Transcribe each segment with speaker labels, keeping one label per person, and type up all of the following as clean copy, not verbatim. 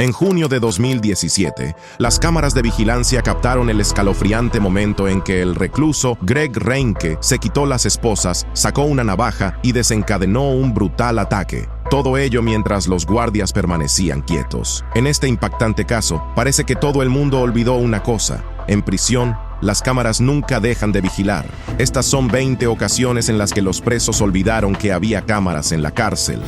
Speaker 1: En junio de 2017, las cámaras de vigilancia captaron el escalofriante momento en que el recluso Greg Reinke se quitó las esposas, sacó una navaja y desencadenó un brutal ataque. Todo ello mientras los guardias permanecían quietos. En este impactante caso, parece que todo el mundo olvidó una cosa. En prisión, las cámaras nunca dejan de vigilar. Estas son 20 ocasiones en las que los presos olvidaron que había cámaras en la cárcel.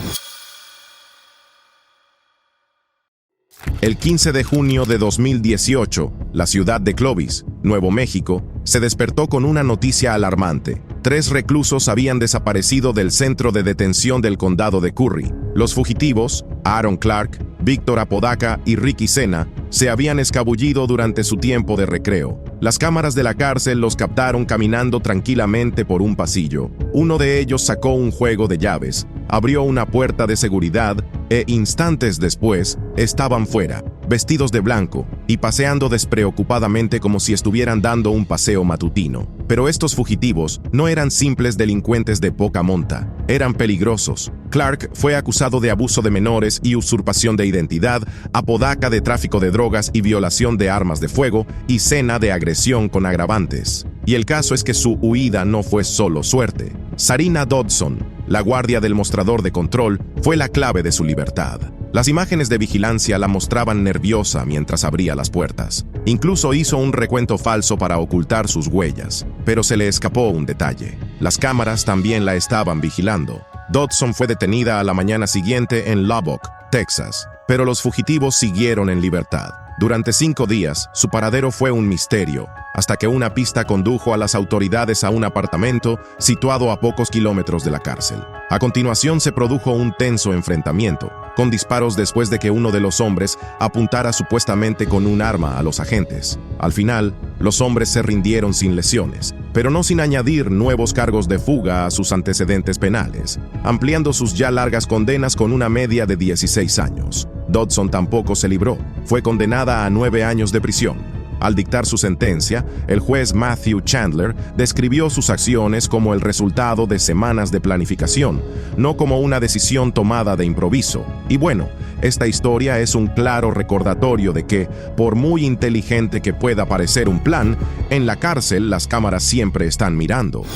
Speaker 1: El 15 de junio de 2018, la ciudad de Clovis, Nuevo México, se despertó con una noticia alarmante. 3 reclusos habían desaparecido del centro de detención del condado de Curry. Los fugitivos, Aaron Clark, Víctor Apodaca y Ricky Sena, se habían escabullido durante su tiempo de recreo. Las cámaras de la cárcel los captaron caminando tranquilamente por un pasillo. Uno de ellos sacó un juego de llaves, abrió una puerta de seguridad e instantes después estaban fuera, vestidos de blanco y paseando despreocupadamente como si estuvieran dando un paseo matutino. Pero estos fugitivos no eran simples delincuentes de poca monta, eran peligrosos. Clark fue acusado de abuso de menores y usurpación de identidad, Apodaca de tráfico de drogas y violación de armas de fuego, y Sena de agresión con agravantes. Y el caso es que su huida no fue solo suerte. Sarina Dodson, la guardia del mostrador de control, fue la clave de su libertad. Las imágenes de vigilancia la mostraban nerviosa mientras abría las puertas. Incluso hizo un recuento falso para ocultar sus huellas, pero se le escapó un detalle. Las cámaras también la estaban vigilando. Dodson fue detenida a la mañana siguiente en Lubbock, Texas, pero los fugitivos siguieron en libertad. Durante 5 días, su paradero fue un misterio, hasta que una pista condujo a las autoridades a un apartamento situado a pocos kilómetros de la cárcel. A continuación se produjo un tenso enfrentamiento, con disparos después de que uno de los hombres apuntara supuestamente con un arma a los agentes. Al final, los hombres se rindieron sin lesiones, pero no sin añadir nuevos cargos de fuga a sus antecedentes penales, ampliando sus ya largas condenas con una media de 16 años. Dodson tampoco se libró, fue condenada a 9 años de prisión. Al dictar su sentencia, el juez Matthew Chandler describió sus acciones como el resultado de semanas de planificación, no como una decisión tomada de improviso. Y bueno, esta historia es un claro recordatorio de que, por muy inteligente que pueda parecer un plan, en la cárcel las cámaras siempre están mirando.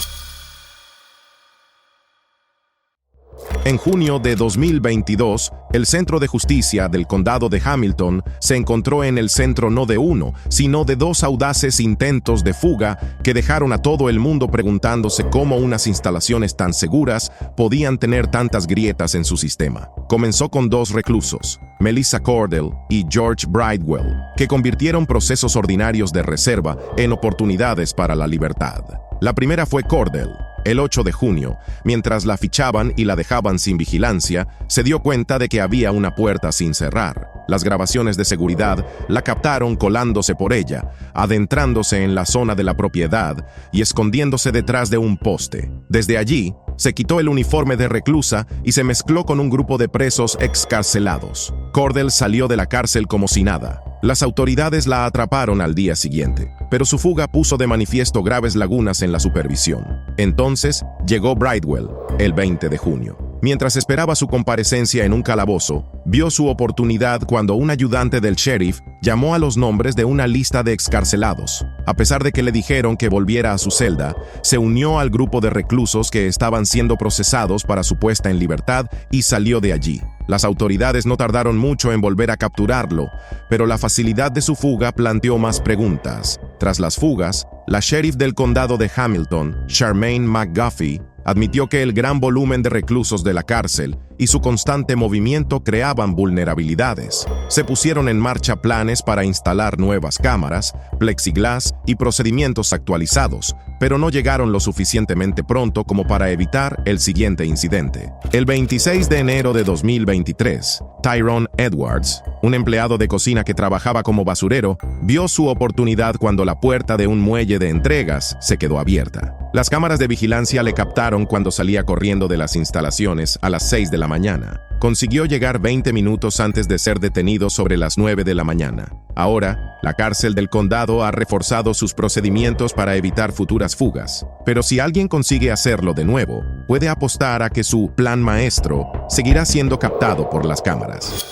Speaker 1: En junio de 2022, el Centro de Justicia del Condado de Hamilton se encontró en el centro no de uno, sino de 2 audaces intentos de fuga que dejaron a todo el mundo preguntándose cómo unas instalaciones tan seguras podían tener tantas grietas en su sistema. Comenzó con 2 reclusos, Melissa Cordell y George Bridewell, que convirtieron procesos ordinarios de reserva en oportunidades para la libertad. La primera fue Cordell. El 8 de junio, mientras la fichaban y la dejaban sin vigilancia, se dio cuenta de que había una puerta sin cerrar. Las grabaciones de seguridad la captaron colándose por ella, adentrándose en la zona de la propiedad y escondiéndose detrás de un poste. Desde allí, se quitó el uniforme de reclusa y se mezcló con un grupo de presos excarcelados. Cordell salió de la cárcel como si nada. Las autoridades la atraparon al día siguiente, pero su fuga puso de manifiesto graves lagunas en la supervisión. Entonces, llegó Bridewell, el 20 de junio. Mientras esperaba su comparecencia en un calabozo, vio su oportunidad cuando un ayudante del sheriff llamó a los nombres de una lista de excarcelados. A pesar de que le dijeron que volviera a su celda, se unió al grupo de reclusos que estaban siendo procesados para su puesta en libertad y salió de allí. Las autoridades no tardaron mucho en volver a capturarlo, pero la facilidad de su fuga planteó más preguntas. Tras las fugas, la sheriff del condado de Hamilton, Charmaine McGuffey, admitió que el gran volumen de reclusos de la cárcel y su constante movimiento creaban vulnerabilidades. Se pusieron en marcha planes para instalar nuevas cámaras, plexiglas y procedimientos actualizados, pero no llegaron lo suficientemente pronto como para evitar el siguiente incidente. El 26 de enero de 2023, Tyrone Edwards, un empleado de cocina que trabajaba como basurero, vio su oportunidad cuando la puerta de un muelle de entregas se quedó abierta. Las cámaras de vigilancia le captaron cuando salía corriendo de las instalaciones a las 6 de la mañana. Consiguió llegar 20 minutos antes de ser detenido sobre las 9 de la mañana. Ahora, la cárcel del condado ha reforzado sus procedimientos para evitar futuras fugas. Pero si alguien consigue hacerlo de nuevo, puede apostar a que su plan maestro seguirá siendo captado por las cámaras.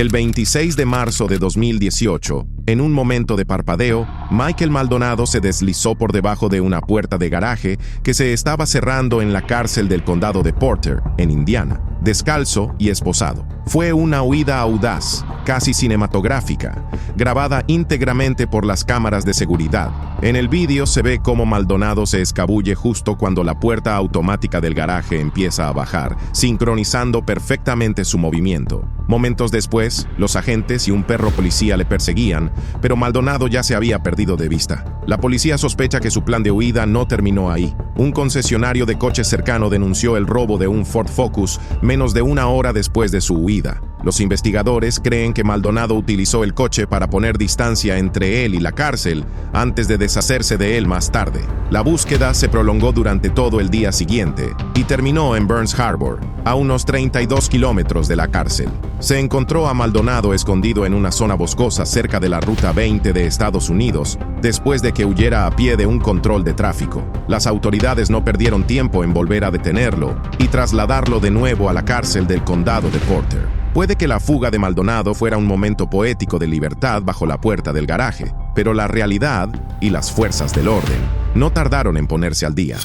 Speaker 1: El 26 de marzo de 2018, en un momento de parpadeo, Michael Maldonado se deslizó por debajo de una puerta de garaje que se estaba cerrando en la cárcel del condado de Porter, en Indiana, descalzo y esposado. Fue una huida audaz, casi cinematográfica, grabada íntegramente por las cámaras de seguridad. En el vídeo se ve cómo Maldonado se escabulle justo cuando la puerta automática del garaje empieza a bajar, sincronizando perfectamente su movimiento. Momentos después, los agentes y un perro policía le perseguían, pero Maldonado ya se había perdido de vista. La policía sospecha que su plan de huida no terminó ahí. Un concesionario de coches cercano denunció el robo de un Ford Focus menos de una hora después de su huida. Los investigadores creen que Maldonado utilizó el coche para poner distancia entre él y la cárcel antes de deshacerse de él más tarde. La búsqueda se prolongó durante todo el día siguiente y terminó en Burns Harbor, a unos 32 kilómetros de la cárcel. Se encontró a Maldonado escondido en una zona boscosa cerca de la Ruta 20 de Estados Unidos, después de que huyera a pie de un control de tráfico. Las autoridades no perdieron tiempo en volver a detenerlo y trasladarlo de nuevo a la cárcel del condado de Porter. Puede que la fuga de Maldonado fuera un momento poético de libertad bajo la puerta del garaje, pero la realidad y las fuerzas del orden no tardaron en ponerse al día.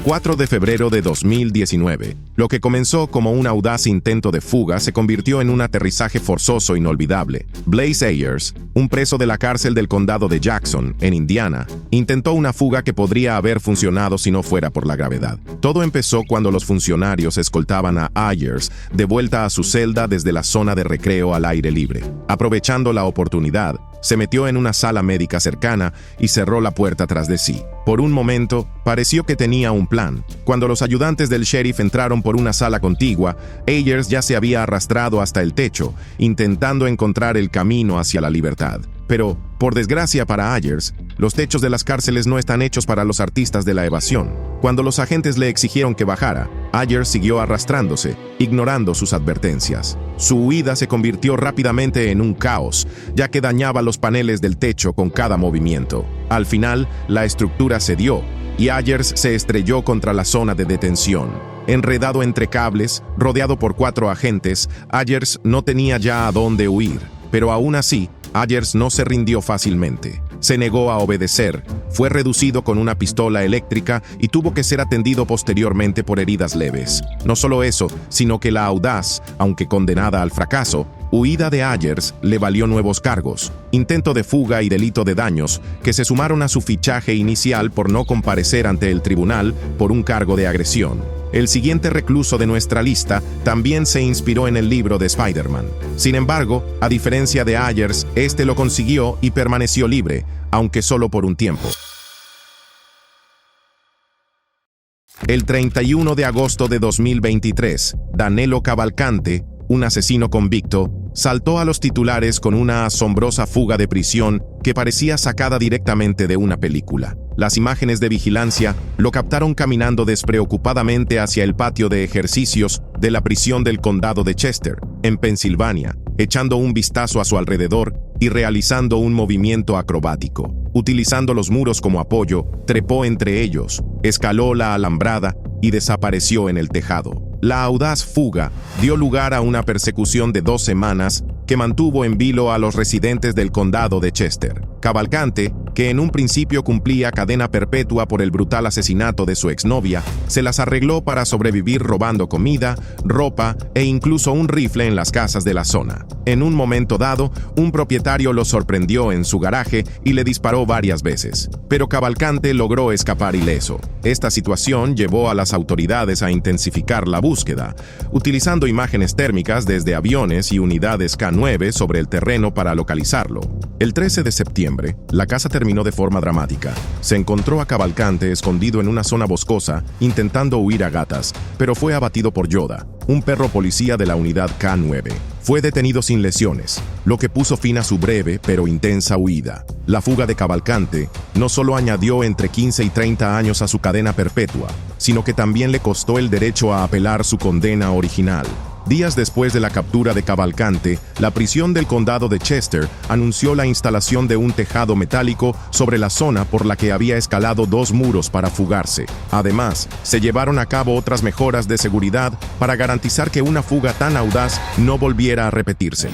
Speaker 1: 4 de febrero de 2019. Lo que comenzó como un audaz intento de fuga se convirtió en un aterrizaje forzoso inolvidable. Blaze Ayers, un preso de la cárcel del condado de Jackson, en Indiana, intentó una fuga que podría haber funcionado si no fuera por la gravedad. Todo empezó cuando los funcionarios escoltaban a Ayers de vuelta a su celda desde la zona de recreo al aire libre. Aprovechando la oportunidad, se metió en una sala médica cercana y cerró la puerta tras de sí. Por un momento, pareció que tenía un plan. Cuando los ayudantes del sheriff entraron por una sala contigua, Ayers ya se había arrastrado hasta el techo, intentando encontrar el camino hacia la libertad. Pero, por desgracia para Ayers, los techos de las cárceles no están hechos para los artistas de la evasión. Cuando los agentes le exigieron que bajara, Ayers siguió arrastrándose, ignorando sus advertencias. Su huida se convirtió rápidamente en un caos, ya que dañaba los paneles del techo con cada movimiento. Al final, la estructura cedió, y Ayers se estrelló contra la zona de detención. Enredado entre cables, rodeado por 4 agentes, Ayers no tenía ya a dónde huir, pero aún así, Ayers no se rindió fácilmente. Se negó a obedecer, fue reducido con una pistola eléctrica y tuvo que ser atendido posteriormente por heridas leves. No solo eso, sino que la audaz, aunque condenada al fracaso, huida de Ayers le valió nuevos cargos, intento de fuga y delito de daños, que se sumaron a su fichaje inicial por no comparecer ante el tribunal por un cargo de agresión. El siguiente recluso de nuestra lista también se inspiró en el libro de Spider-Man. Sin embargo, a diferencia de Ayers, este lo consiguió y permaneció libre, aunque solo por un tiempo. El 31 de agosto de 2023, Danilo Cavalcante, un asesino convicto, saltó a los titulares con una asombrosa fuga de prisión que parecía sacada directamente de una película. Las imágenes de vigilancia lo captaron caminando despreocupadamente hacia el patio de ejercicios de la prisión del condado de Chester, en Pensilvania, echando un vistazo a su alrededor y realizando un movimiento acrobático. Utilizando los muros como apoyo, trepó entre ellos, escaló la alambrada y desapareció en el tejado. La audaz fuga dio lugar a una persecución de 2 semanas que mantuvo en vilo a los residentes del condado de Chester. Cavalcante, que en un principio cumplía cadena perpetua por el brutal asesinato de su exnovia, se las arregló para sobrevivir robando comida, ropa e incluso un rifle en las casas de la zona. En un momento dado, un propietario lo sorprendió en su garaje y le disparó varias veces, pero Cavalcante logró escapar ileso. Esta situación llevó a las autoridades a intensificar la búsqueda, utilizando imágenes térmicas desde aviones y unidades K-9 sobre el terreno para localizarlo. El 13 de septiembre, la casa terminó de forma dramática. Se encontró a Cavalcante escondido en una zona boscosa, intentando huir a gatas, pero fue abatido por Yoda, un perro policía de la unidad K-9. Fue detenido sin lesiones, lo que puso fin a su breve pero intensa huida. La fuga de Cavalcante no solo añadió entre 15 y 30 años a su cadena perpetua, sino que también le costó el derecho a apelar su condena original. Días después de la captura de Cavalcante, la prisión del condado de Chester anunció la instalación de un tejado metálico sobre la zona por la que había escalado 2 muros para fugarse. Además, se llevaron a cabo otras mejoras de seguridad para garantizar que una fuga tan audaz no volviera a repetirse.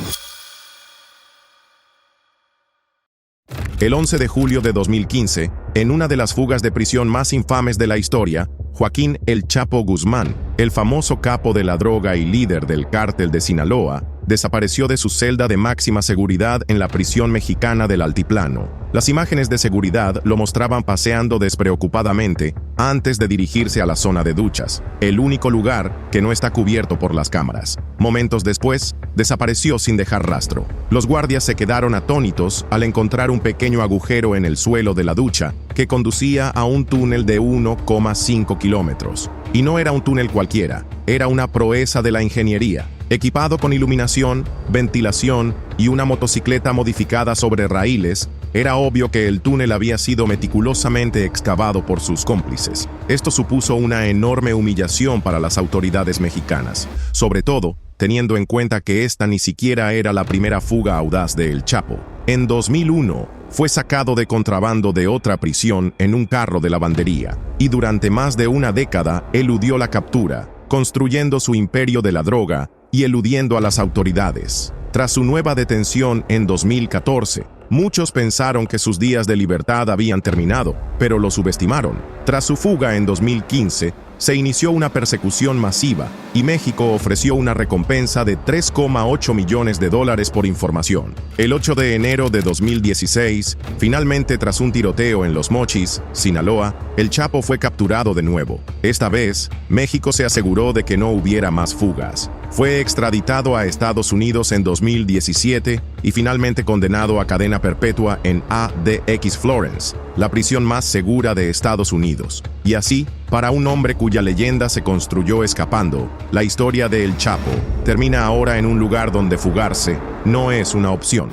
Speaker 1: El 11 de julio de 2015, en una de las fugas de prisión más infames de la historia, Joaquín El Chapo Guzmán, el famoso capo de la droga y líder del cártel de Sinaloa, desapareció de su celda de máxima seguridad en la prisión mexicana del Altiplano. Las imágenes de seguridad lo mostraban paseando despreocupadamente antes de dirigirse a la zona de duchas, el único lugar que no está cubierto por las cámaras. Momentos después, desapareció sin dejar rastro. Los guardias se quedaron atónitos al encontrar un pequeño agujero en el suelo de la ducha que conducía a un túnel de 1,5 kilómetros. Y no era un túnel cualquiera, era una proeza de la ingeniería. Equipado con iluminación, ventilación y una motocicleta modificada sobre raíles, era obvio que el túnel había sido meticulosamente excavado por sus cómplices. Esto supuso una enorme humillación para las autoridades mexicanas, sobre todo teniendo en cuenta que esta ni siquiera era la primera fuga audaz de El Chapo. En 2001, fue sacado de contrabando de otra prisión en un carro de lavandería, y durante más de una década eludió la captura, construyendo su imperio de la droga y eludiendo a las autoridades. Tras su nueva detención en 2014, muchos pensaron que sus días de libertad habían terminado, pero lo subestimaron. Tras su fuga en 2015, se inició una persecución masiva y México ofreció una recompensa de $3,8 millones por información. El 8 de enero de 2016, finalmente tras un tiroteo en Los Mochis, Sinaloa, El Chapo fue capturado de nuevo. Esta vez, México se aseguró de que no hubiera más fugas. Fue extraditado a Estados Unidos en 2017 y finalmente condenado a cadena perpetua en ADX Florence, la prisión más segura de Estados Unidos. Y así, para un hombre cuya leyenda se construyó escapando, la historia de El Chapo termina ahora en un lugar donde fugarse no es una opción.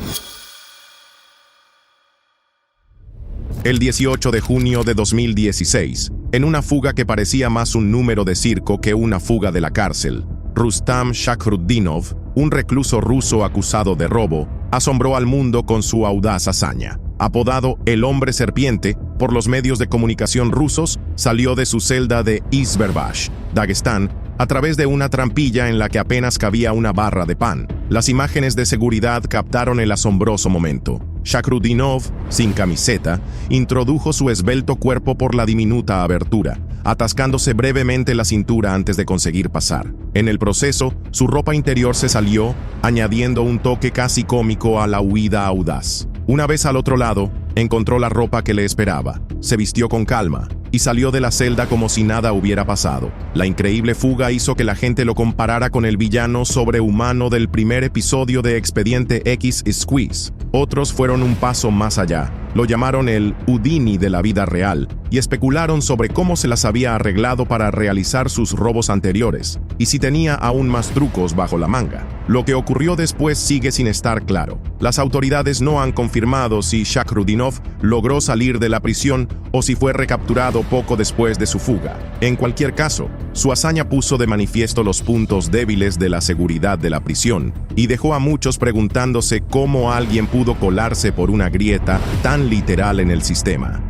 Speaker 1: El 18 de junio de 2016, en una fuga que parecía más un número de circo que una fuga de la cárcel, Rustam Shakhrudinov, un recluso ruso acusado de robo, asombró al mundo con su audaz hazaña. Apodado el Hombre Serpiente por los medios de comunicación rusos, salió de su celda de Izberbash, Dagestán, a través de una trampilla en la que apenas cabía una barra de pan. Las imágenes de seguridad captaron el asombroso momento. Shakhrudinov, sin camiseta, introdujo su esbelto cuerpo por la diminuta abertura, atascándose brevemente la cintura antes de conseguir pasar. En el proceso, su ropa interior se salió, añadiendo un toque casi cómico a la huida audaz. Una vez al otro lado, encontró la ropa que le esperaba, se vistió con calma y salió de la celda como si nada hubiera pasado. La increíble fuga hizo que la gente lo comparara con el villano sobrehumano del primer episodio de Expediente X Squeeze. Otros fueron un paso más allá. Lo llamaron el Houdini de la vida real y especularon sobre cómo se las había arreglado para realizar sus robos anteriores y si tenía aún más trucos bajo la manga. Lo que ocurrió después sigue sin estar claro. Las autoridades no han confirmado si Shakhrudinov logró salir de la prisión o si fue recapturado poco después de su fuga. En cualquier caso, su hazaña puso de manifiesto los puntos débiles de la seguridad de la prisión y dejó a muchos preguntándose cómo alguien pudo colarse por una grieta tan literal en el sistema.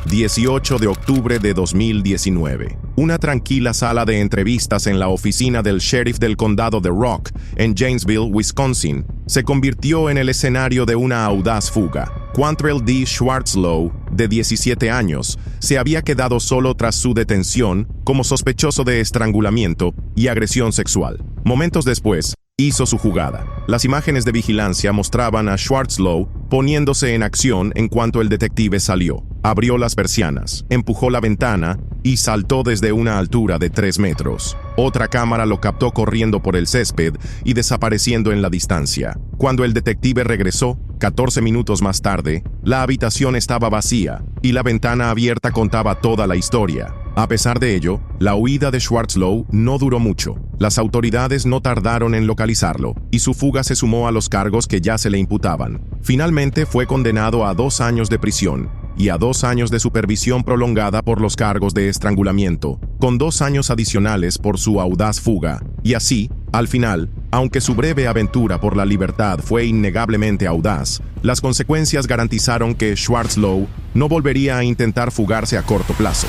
Speaker 1: 18 de octubre de 2019. Una tranquila sala de entrevistas en la oficina del sheriff del condado de Rock, en Janesville, Wisconsin, se convirtió en el escenario de una audaz fuga. Quantrill D. Schwarzlow, de 17 años, se había quedado solo tras su detención como sospechoso de estrangulamiento y agresión sexual. Momentos después, hizo su jugada. Las imágenes de vigilancia mostraban a Schwarzlow poniéndose en acción en cuanto el detective salió. Abrió las persianas, empujó la ventana y saltó desde una altura de 3 metros. Otra cámara lo captó corriendo por el césped y desapareciendo en la distancia. Cuando el detective regresó, 14 minutos más tarde, la habitación estaba vacía y la ventana abierta contaba toda la historia. A pesar de ello, la huida de Schwarzlow no duró mucho. Las autoridades no tardaron en localizarlo y su fuga se sumó a los cargos que ya se le imputaban. Finalmente fue condenado a 2 años de prisión y a 2 años de supervisión prolongada por los cargos de estrangulamiento, con 2 años adicionales por su audaz fuga. Y así, al final, aunque su breve aventura por la libertad fue innegablemente audaz, las consecuencias garantizaron que Schwarzlow no volvería a intentar fugarse a corto plazo.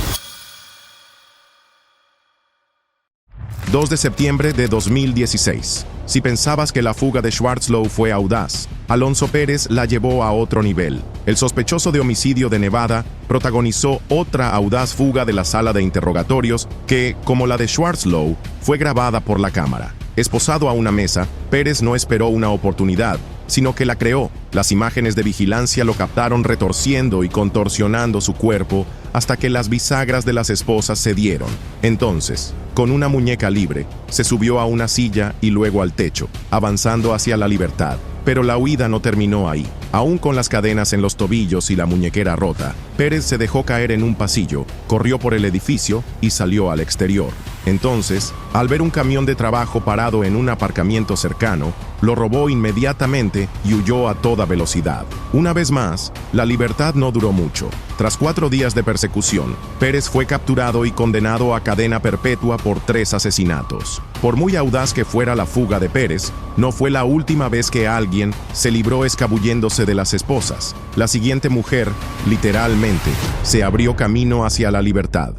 Speaker 1: 2 de septiembre de 2016. Si pensabas que la fuga de Schwarzlow fue audaz, Alonso Pérez la llevó a otro nivel. El sospechoso de homicidio de Nevada protagonizó otra audaz fuga de la sala de interrogatorios que, como la de Schwarzlow, fue grabada por la cámara. Esposado a una mesa, Pérez no esperó una oportunidad, sino que la creó. Las imágenes de vigilancia lo captaron retorciendo y contorsionando su cuerpo hasta que las bisagras de las esposas cedieron. Entonces, con una muñeca libre, se subió a una silla y luego al techo, avanzando hacia la libertad. Pero la huida no terminó ahí. Aún con las cadenas en los tobillos y la muñequera rota, Pérez se dejó caer en un pasillo, corrió por el edificio y salió al exterior. Entonces, al ver un camión de trabajo parado en un aparcamiento cercano, lo robó inmediatamente y huyó a toda velocidad. Una vez más, la libertad no duró mucho. Tras 4 días de persecución, Pérez fue capturado y condenado a cadena perpetua por 3 asesinatos. Por muy audaz que fuera la fuga de Pérez, no fue la última vez que alguien se libró escabulléndose de las esposas. La siguiente mujer, literalmente, se abrió camino hacia la libertad.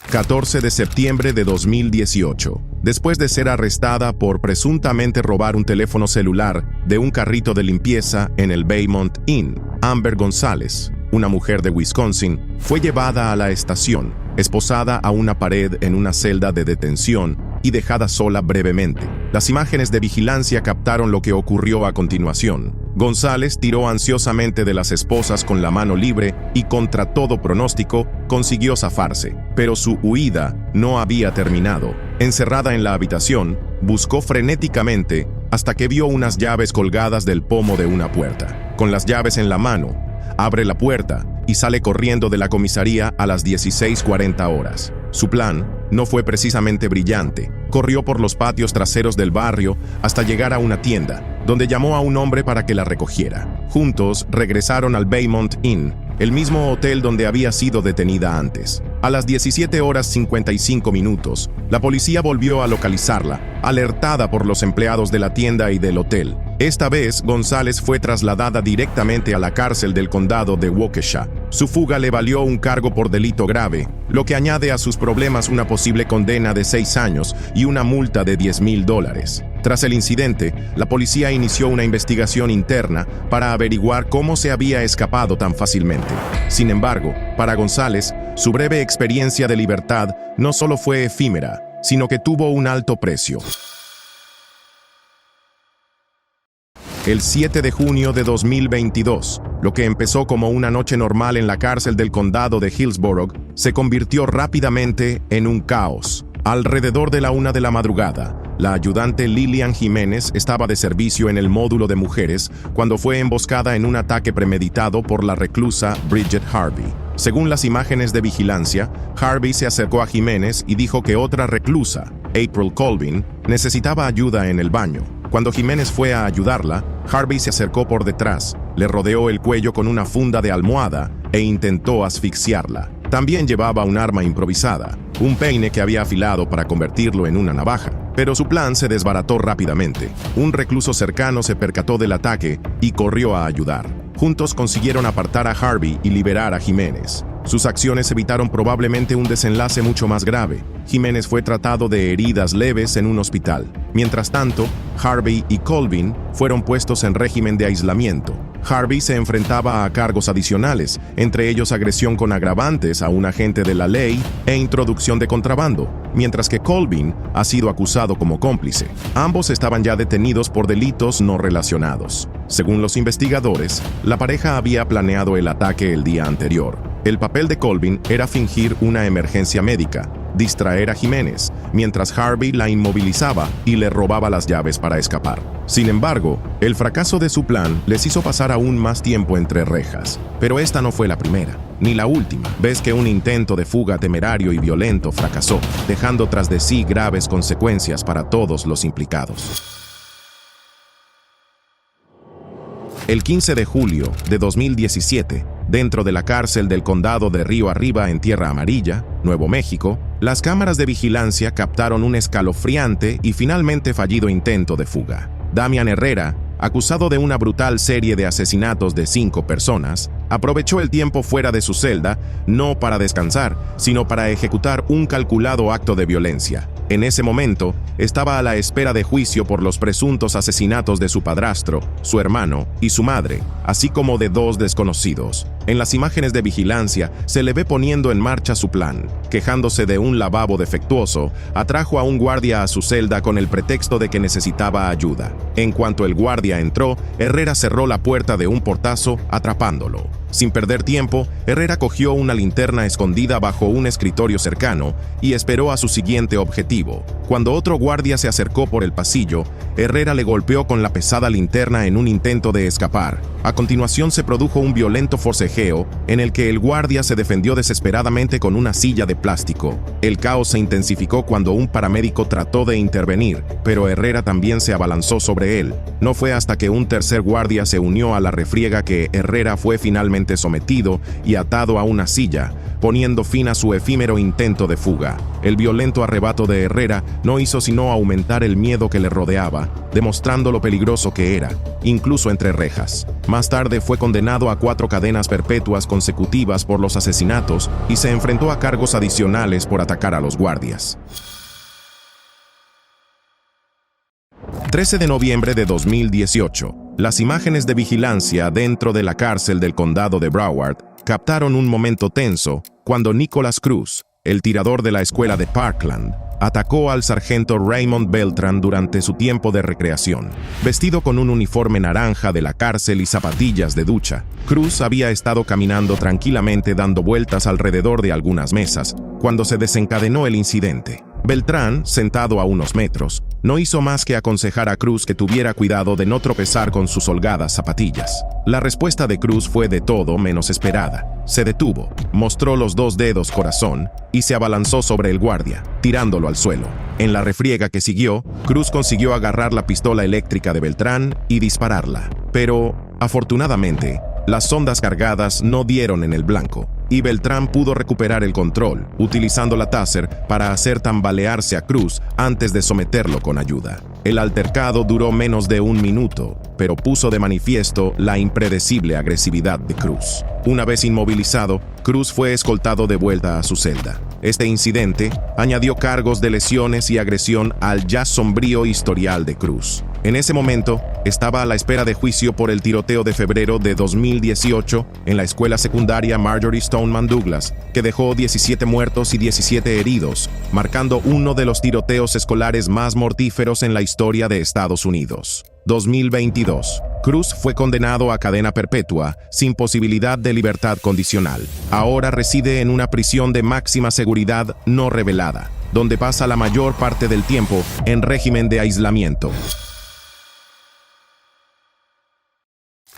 Speaker 1: 14 de septiembre de 2018. Después de ser arrestada por presuntamente robar un teléfono celular de un carrito de limpieza en el Baymont Inn, Amber González, una mujer de Wisconsin, fue llevada a la estación, esposada a una pared en una celda de detención y dejada sola brevemente. Las imágenes de vigilancia captaron lo que ocurrió a continuación. González tiró ansiosamente de las esposas con la mano libre y, contra todo pronóstico, consiguió zafarse. Pero su huida no había terminado. Encerrada en la habitación, buscó frenéticamente hasta que vio unas llaves colgadas del pomo de una puerta. Con las llaves en la mano, abre la puerta y sale corriendo de la comisaría a las 16:40 horas. Su plan no fue precisamente brillante. Corrió por los patios traseros del barrio hasta llegar a una tienda, donde llamó a un hombre para que la recogiera. Juntos regresaron al Baymont Inn, el mismo hotel donde había sido detenida antes. A las 17:55, la policía volvió a localizarla, alertada por los empleados de la tienda y del hotel. Esta vez, González fue trasladada directamente a la cárcel del condado de Waukesha. Su fuga le valió un cargo por delito grave, lo que añade a sus problemas una posible condena de 6 años y una multa de $10,000. Tras el incidente, la policía inició una investigación interna para averiguar cómo se había escapado tan fácilmente. Sin embargo, para González, su breve experiencia de libertad no solo fue efímera, sino que tuvo un alto precio. El 7 de junio de 2022, lo que empezó como una noche normal en la cárcel del condado de Hillsborough, se convirtió rápidamente en un caos. Alrededor de la 1 de la madrugada, la ayudante Lilian Jiménez estaba de servicio en el módulo de mujeres cuando fue emboscada en un ataque premeditado por la reclusa Bridget Harvey. Según las imágenes de vigilancia, Harvey se acercó a Jiménez y dijo que otra reclusa, April Colvin, necesitaba ayuda en el baño. Cuando Jiménez fue a ayudarla, Harvey se acercó por detrás, le rodeó el cuello con una funda de almohada e intentó asfixiarla. También llevaba un arma improvisada, un peine que había afilado para convertirlo en una navaja. Pero su plan se desbarató rápidamente. Un recluso cercano se percató del ataque y corrió a ayudar. Juntos consiguieron apartar a Harvey y liberar a Jiménez. Sus acciones evitaron probablemente un desenlace mucho más grave. Jiménez fue tratado de heridas leves en un hospital. Mientras tanto, Harvey y Colvin fueron puestos en régimen de aislamiento. Harvey se enfrentaba a cargos adicionales, entre ellos agresión con agravantes a un agente de la ley e introducción de contrabando, mientras que Colvin ha sido acusado como cómplice. Ambos estaban ya detenidos por delitos no relacionados. Según los investigadores, la pareja había planeado el ataque el día anterior. El papel de Colvin era fingir una emergencia médica, distraer a Jiménez, mientras Harvey la inmovilizaba y le robaba las llaves para escapar. Sin embargo, el fracaso de su plan les hizo pasar aún más tiempo entre rejas. Pero esta no fue la primera, ni la última vez que un intento de fuga temerario y violento fracasó, dejando tras de sí graves consecuencias para todos los implicados. El 15 de julio de 2017, dentro de la cárcel del condado de Río Arriba en Tierra Amarilla, Nuevo México, las cámaras de vigilancia captaron un escalofriante y finalmente fallido intento de fuga. Damian Herrera, acusado de una brutal serie de asesinatos de 5 personas, aprovechó el tiempo fuera de su celda no para descansar, sino para ejecutar un calculado acto de violencia. En ese momento, estaba a la espera de juicio por los presuntos asesinatos de su padrastro, su hermano y su madre, así como de 2 desconocidos. En las imágenes de vigilancia, se le ve poniendo en marcha su plan. Quejándose de un lavabo defectuoso, atrajo a un guardia a su celda con el pretexto de que necesitaba ayuda. En cuanto el guardia entró, Herrera cerró la puerta de un portazo, atrapándolo. Sin perder tiempo, Herrera cogió una linterna escondida bajo un escritorio cercano y esperó a su siguiente objetivo. Cuando otro guardia se acercó por el pasillo, Herrera le golpeó con la pesada linterna en un intento de escapar. A continuación se produjo un violento forcejeo en el que el guardia se defendió desesperadamente con una silla de plástico. El caos se intensificó cuando un paramédico trató de intervenir, pero Herrera también se abalanzó sobre él. No fue hasta que un tercer guardia se unió a la refriega que Herrera fue finalmente sometido y atado a una silla, poniendo fin a su efímero intento de fuga. El violento arrebato de Herrera no hizo sino aumentar el miedo que le rodeaba, demostrando lo peligroso que era, incluso entre rejas. Más tarde fue condenado a 4 cadenas perpetuas consecutivas por los asesinatos y se enfrentó a cargos adicionales por atacar a los guardias. 13 de noviembre de 2018. Las imágenes de vigilancia dentro de la cárcel del condado de Broward captaron un momento tenso cuando Nicholas Cruz, el tirador de la escuela de Parkland, atacó al sargento Raymond Beltrán durante su tiempo de recreación. Vestido con un uniforme naranja de la cárcel y zapatillas de ducha, Cruz había estado caminando tranquilamente dando vueltas alrededor de algunas mesas cuando se desencadenó el incidente. Beltrán, sentado a unos metros, no hizo más que aconsejar a Cruz que tuviera cuidado de no tropezar con sus holgadas zapatillas. La respuesta de Cruz fue de todo menos esperada. Se detuvo, mostró los 2 dedos corazón y se abalanzó sobre el guardia, tirándolo al suelo. En la refriega que siguió, Cruz consiguió agarrar la pistola eléctrica de Beltrán y dispararla. Pero, afortunadamente, las sondas cargadas no dieron en el blanco, y Beltrán pudo recuperar el control, utilizando la taser para hacer tambalearse a Cruz antes de someterlo con ayuda. El altercado duró menos de 1 minuto, pero puso de manifiesto la impredecible agresividad de Cruz. Una vez inmovilizado, Cruz fue escoltado de vuelta a su celda. Este incidente añadió cargos de lesiones y agresión al ya sombrío historial de Cruz. En ese momento, estaba a la espera de juicio por el tiroteo de febrero de 2018 en la escuela secundaria Marjory Stoneman Douglas, que dejó 17 muertos y 17 heridos, marcando uno de los tiroteos escolares más mortíferos en la historia de Estados Unidos. 2022. Cruz fue condenado a cadena perpetua, sin posibilidad de libertad condicional. Ahora reside en una prisión de máxima seguridad no revelada, donde pasa la mayor parte del tiempo en régimen de aislamiento.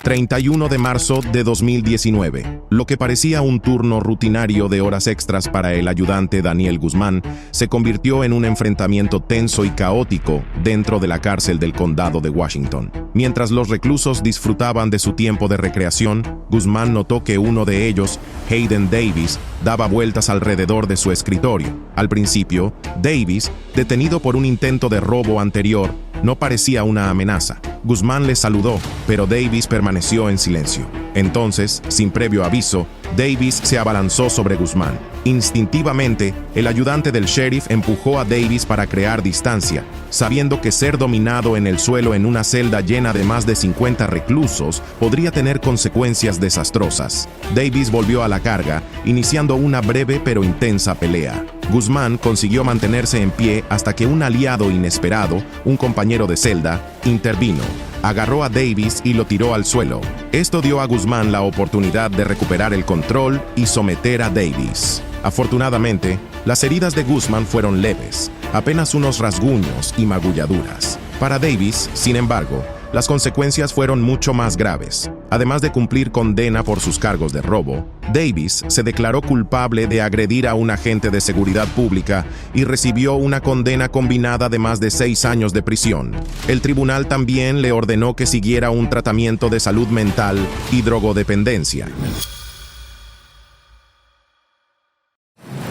Speaker 1: 31 de marzo de 2019. Lo que parecía un turno rutinario de horas extras para el ayudante Daniel Guzmán se convirtió en un enfrentamiento tenso y caótico dentro de la cárcel del condado de Washington. Mientras los reclusos disfrutaban de su tiempo de recreación, Guzmán notó que uno de ellos, Hayden Davis, daba vueltas alrededor de su escritorio. Al principio, Davis, detenido por un intento de robo anterior, no parecía una amenaza. Guzmán le saludó, pero Davis permaneció en silencio. Entonces, sin previo aviso, Davis se abalanzó sobre Guzmán. Instintivamente, el ayudante del sheriff empujó a Davis para crear distancia, sabiendo que ser dominado en el suelo en una celda llena de más de 50 reclusos podría tener consecuencias desastrosas. Davis volvió a la carga, iniciando una breve pero intensa pelea. Guzmán consiguió mantenerse en pie hasta que un aliado inesperado, un compañero de celda, intervino. Agarró a Davis y lo tiró al suelo. Esto dio a Guzmán la oportunidad de recuperar el control y someter a Davis. Afortunadamente, las heridas de Guzmán fueron leves, apenas unos rasguños y magulladuras. Para Davis, sin embargo, Las consecuencias fueron mucho más graves. Además de cumplir condena por sus cargos de robo, Davis se declaró culpable de agredir a un agente de seguridad pública y recibió una condena combinada de más de 6 años de prisión. El tribunal también le ordenó que siguiera un tratamiento de salud mental y drogodependencia.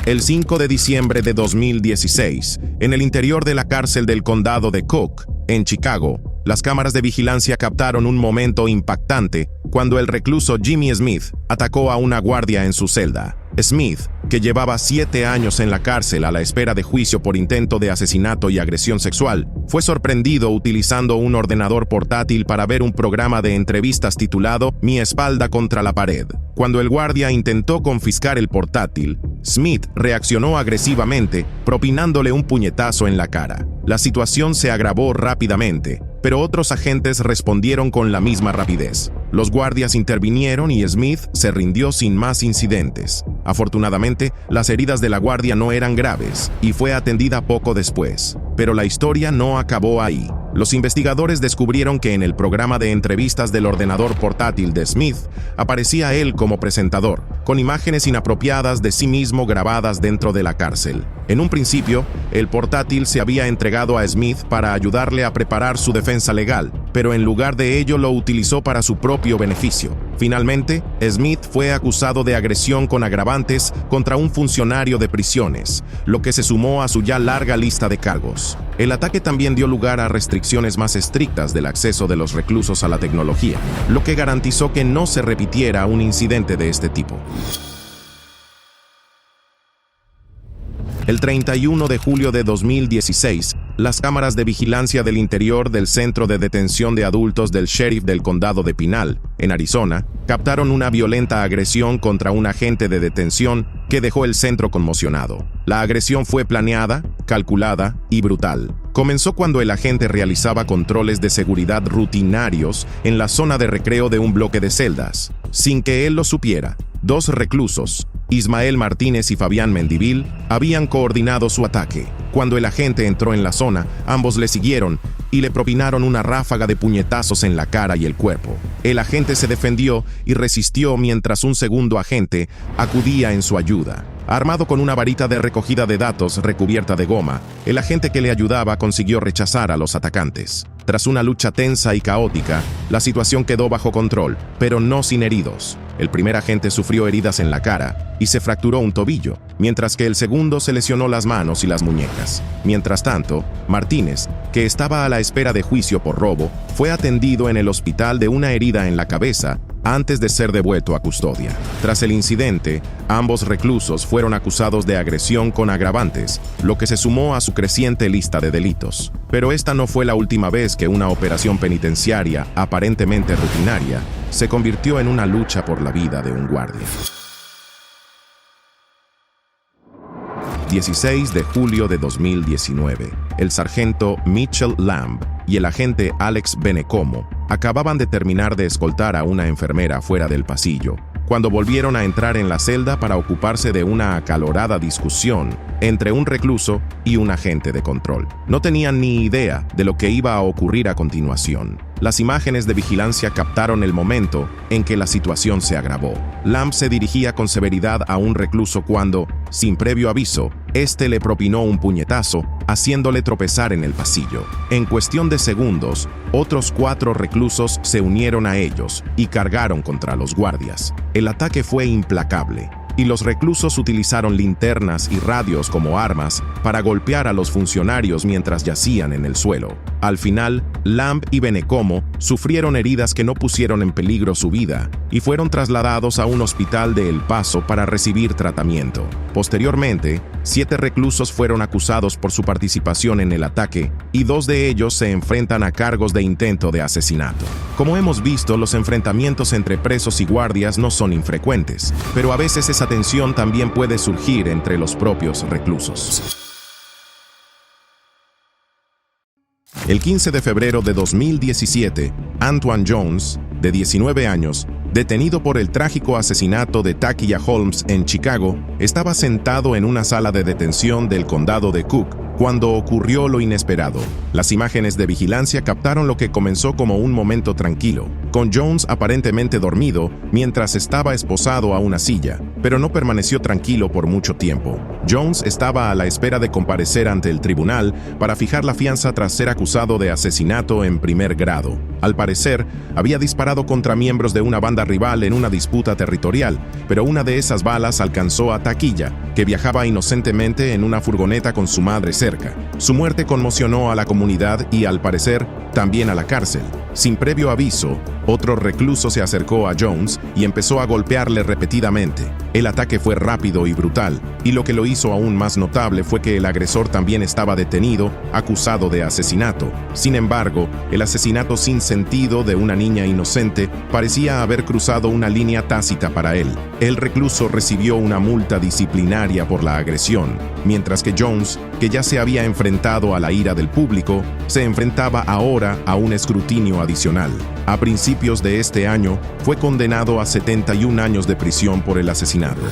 Speaker 1: El 5 de diciembre de 2016, en el interior de la cárcel del condado de Cook, en Chicago, las cámaras de vigilancia captaron un momento impactante cuando el recluso Jimmy Smith atacó a una guardia en su celda. Smith, que llevaba 7 años en la cárcel a la espera de juicio por intento de asesinato y agresión sexual, fue sorprendido utilizando un ordenador portátil para ver un programa de entrevistas titulado Mi espalda contra la pared. Cuando el guardia intentó confiscar el portátil, Smith reaccionó agresivamente, propinándole un puñetazo en la cara. La situación se agravó rápidamente, pero otros agentes respondieron con la misma rapidez. Los guardias intervinieron y Smith se rindió sin más incidentes. Afortunadamente, las heridas de la guardia no eran graves y fue atendida poco después. Pero la historia no acabó ahí. Los investigadores descubrieron que en el programa de entrevistas del ordenador portátil de Smith aparecía él como presentador, con imágenes inapropiadas de sí mismo grabadas dentro de la cárcel. En un principio, el portátil se había entregado a Smith para ayudarle a preparar su defensa legal, pero en lugar de ello lo utilizó para su propio beneficio. Finalmente, Smith fue acusado de agresión con agravantes contra un funcionario de prisiones, lo que se sumó a su ya larga lista de cargos. El ataque también dio lugar a restricciones más estrictas del acceso de los reclusos a la tecnología, lo que garantizó que no se repitiera un incidente de este tipo. El 31 de julio de 2016, las cámaras de vigilancia del interior del Centro de Detención de Adultos del Sheriff del Condado de Pinal, en Arizona, captaron una violenta agresión contra un agente de detención que dejó el centro conmocionado. La agresión fue planeada, calculada y brutal. Comenzó cuando el agente realizaba controles de seguridad rutinarios en la zona de recreo de un bloque de celdas. Sin que él lo supiera, 2 reclusos, Ismael Martínez y Fabián Mendivil, habían coordinado su ataque. Cuando el agente entró en la zona, ambos le siguieron y le propinaron una ráfaga de puñetazos en la cara y el cuerpo. El agente se defendió y resistió mientras un segundo agente acudía en su ayuda. Armado con una varita de recogida de datos recubierta de goma, el agente que le ayudaba consiguió rechazar a los atacantes. Tras una lucha tensa y caótica, la situación quedó bajo control, pero no sin heridos. El primer agente sufrió heridas en la cara y se fracturó un tobillo, mientras que el segundo se lesionó las manos y las muñecas. Mientras tanto, Martínez, que estaba a la espera de juicio por robo, fue atendido en el hospital de una herida en la cabeza antes de ser devuelto a custodia. Tras el incidente, ambos reclusos fueron acusados de agresión con agravantes, lo que se sumó a su creciente lista de delitos. Pero esta no fue la última vez que una operación penitenciaria, aparentemente rutinaria, se convirtió en una lucha por la vida de un guardia. 16 de julio de 2019, el sargento Mitchell Lamb y el agente Alex Benecomo acababan de terminar de escoltar a una enfermera fuera del pasillo, cuando volvieron a entrar en la celda para ocuparse de una acalorada discusión entre un recluso y un agente de control. No tenían ni idea de lo que iba a ocurrir a continuación. Las imágenes de vigilancia captaron el momento en que la situación se agravó. Lamb se dirigía con severidad a un recluso cuando, sin previo aviso, este le propinó un puñetazo, haciéndole tropezar en el pasillo. En cuestión de segundos, otros 4 reclusos se unieron a ellos y cargaron contra los guardias. El ataque fue implacable, y los reclusos utilizaron linternas y radios como armas para golpear a los funcionarios mientras yacían en el suelo. Al final, Lamb y Benecomo sufrieron heridas que no pusieron en peligro su vida y fueron trasladados a un hospital de El Paso para recibir tratamiento. Posteriormente, 7 reclusos fueron acusados por su participación en el ataque y 2 de ellos se enfrentan a cargos de intento de asesinato. Como hemos visto, los enfrentamientos entre presos y guardias no son infrecuentes, pero a veces esa tensión también puede surgir entre los propios reclusos. El 15 de febrero de 2017, Antoine Jones, de 19 años, detenido por el trágico asesinato de Takia Holmes en Chicago, estaba sentado en una sala de detención del condado de Cook cuando ocurrió lo inesperado. Las imágenes de vigilancia captaron lo que comenzó como un momento tranquilo, con Jones aparentemente dormido mientras estaba esposado a una silla, pero no permaneció tranquilo por mucho tiempo. Jones estaba a la espera de comparecer ante el tribunal para fijar la fianza tras ser acusado de asesinato en primer grado. Al parecer, había disparado contra miembros de una banda rival en una disputa territorial, pero una de esas balas alcanzó a Taquilla, que viajaba inocentemente en una furgoneta con su madre cerca. Su muerte conmocionó a la comunidad y, al parecer, también a la cárcel. Sin previo aviso, otro recluso se acercó a Jones y empezó a golpearle repetidamente. El ataque fue rápido y brutal, y lo que lo hizo aún más notable fue que el agresor también estaba detenido, acusado de asesinato. Sin embargo, el asesinato sin sentido de una niña inocente parecía haber cruzado una línea tácita para él. El recluso recibió una multa disciplinaria por la agresión, mientras que Jones, que ya se había enfrentado a la ira del público, se enfrentaba ahora a un escrutinio adicional. A principios de este año, fue condenado a 71 años de prisión por el asesinato.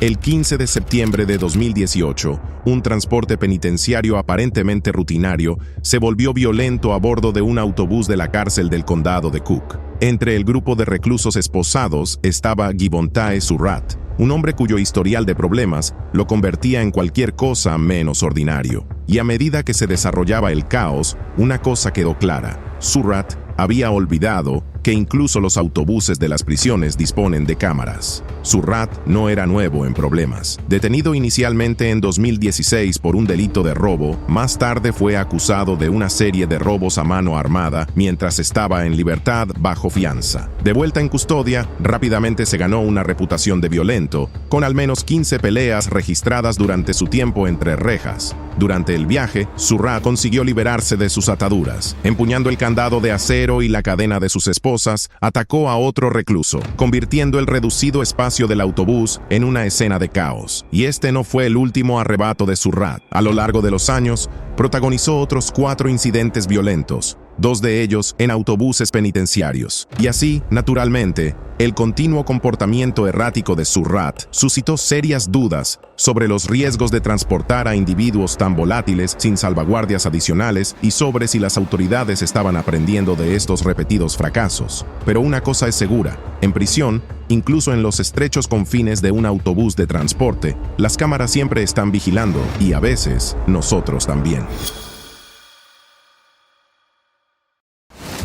Speaker 1: El 15 de septiembre de 2018, un transporte penitenciario aparentemente rutinario se volvió violento a bordo de un autobús de la cárcel del condado de Cook. Entre el grupo de reclusos esposados estaba Givontae Surratt, un hombre cuyo historial de problemas lo convertía en cualquier cosa menos ordinario. Y a medida que se desarrollaba el caos, una cosa quedó clara: Surratt había olvidado que incluso los autobuses de las prisiones disponen de cámaras. Surratt no era nuevo en problemas. Detenido inicialmente en 2016 por un delito de robo, más tarde fue acusado de una serie de robos a mano armada mientras estaba en libertad bajo fianza. De vuelta en custodia, rápidamente se ganó una reputación de violento, con al menos 15 peleas registradas durante su tiempo entre rejas. Durante el viaje, Surratt consiguió liberarse de sus ataduras. Empuñando el candado de acero y la cadena de sus esposas, atacó a otro recluso, convirtiendo el reducido espacio del autobús en una escena de caos. Y este no fue el último arrebato de Surratt. A lo largo de los años, protagonizó otros 4 incidentes violentos, 2 de ellos en autobuses penitenciarios. Y así, naturalmente, el continuo comportamiento errático de Surratt suscitó serias dudas sobre los riesgos de transportar a individuos tan volátiles sin salvaguardias adicionales y sobre si las autoridades estaban aprendiendo de estos repetidos fracasos. Pero una cosa es segura: en prisión, incluso en los estrechos confines de un autobús de transporte, las cámaras siempre están vigilando, y a veces nosotros también.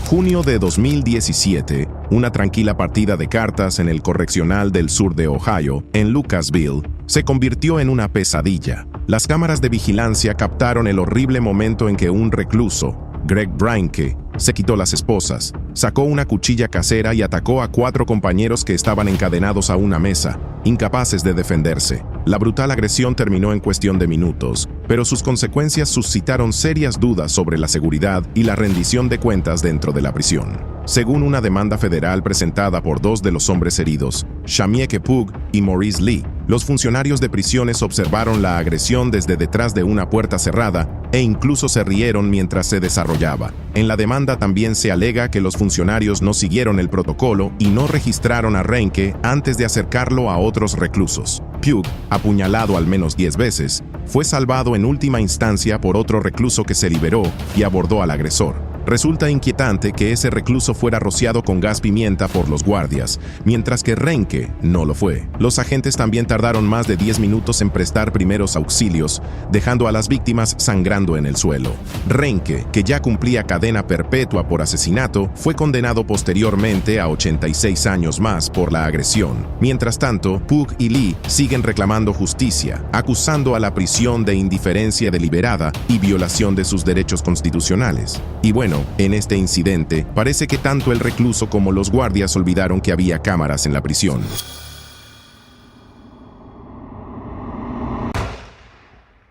Speaker 1: Junio de 2017, una tranquila partida de cartas en el correccional del sur de Ohio, en Lucasville, se convirtió en una pesadilla. Las cámaras de vigilancia captaron el horrible momento en que un recluso, Greg Brinke, se quitó las esposas, sacó una cuchilla casera y atacó a 4 compañeros que estaban encadenados a una mesa, incapaces de defenderse. La brutal agresión terminó en cuestión de minutos, pero sus consecuencias suscitaron serias dudas sobre la seguridad y la rendición de cuentas dentro de la prisión. Según una demanda federal presentada por 2 de los hombres heridos, Shamieke Pugh y Maurice Lee, los funcionarios de prisiones observaron la agresión desde detrás de una puerta cerrada e incluso se rieron mientras se desarrollaba. En la demanda también se alega que los funcionarios no siguieron el protocolo y no registraron a Reinke antes de acercarlo a otros reclusos. Pugh, apuñalado al menos 10 veces, fue salvado en última instancia por otro recluso que se liberó y abordó al agresor. Resulta inquietante que ese recluso fuera rociado con gas pimienta por los guardias, mientras que Reinke no lo fue. Los agentes también tardaron más de 10 minutos en prestar primeros auxilios, dejando a las víctimas sangrando en el suelo. Reinke, que ya cumplía cadena perpetua por asesinato, fue condenado posteriormente a 86 años más por la agresión. Mientras tanto, Pugh y Lee siguen reclamando justicia, acusando a la prisión de indiferencia deliberada y violación de sus derechos constitucionales. Y bueno, en este incidente, parece que tanto el recluso como los guardias olvidaron que había cámaras en la prisión.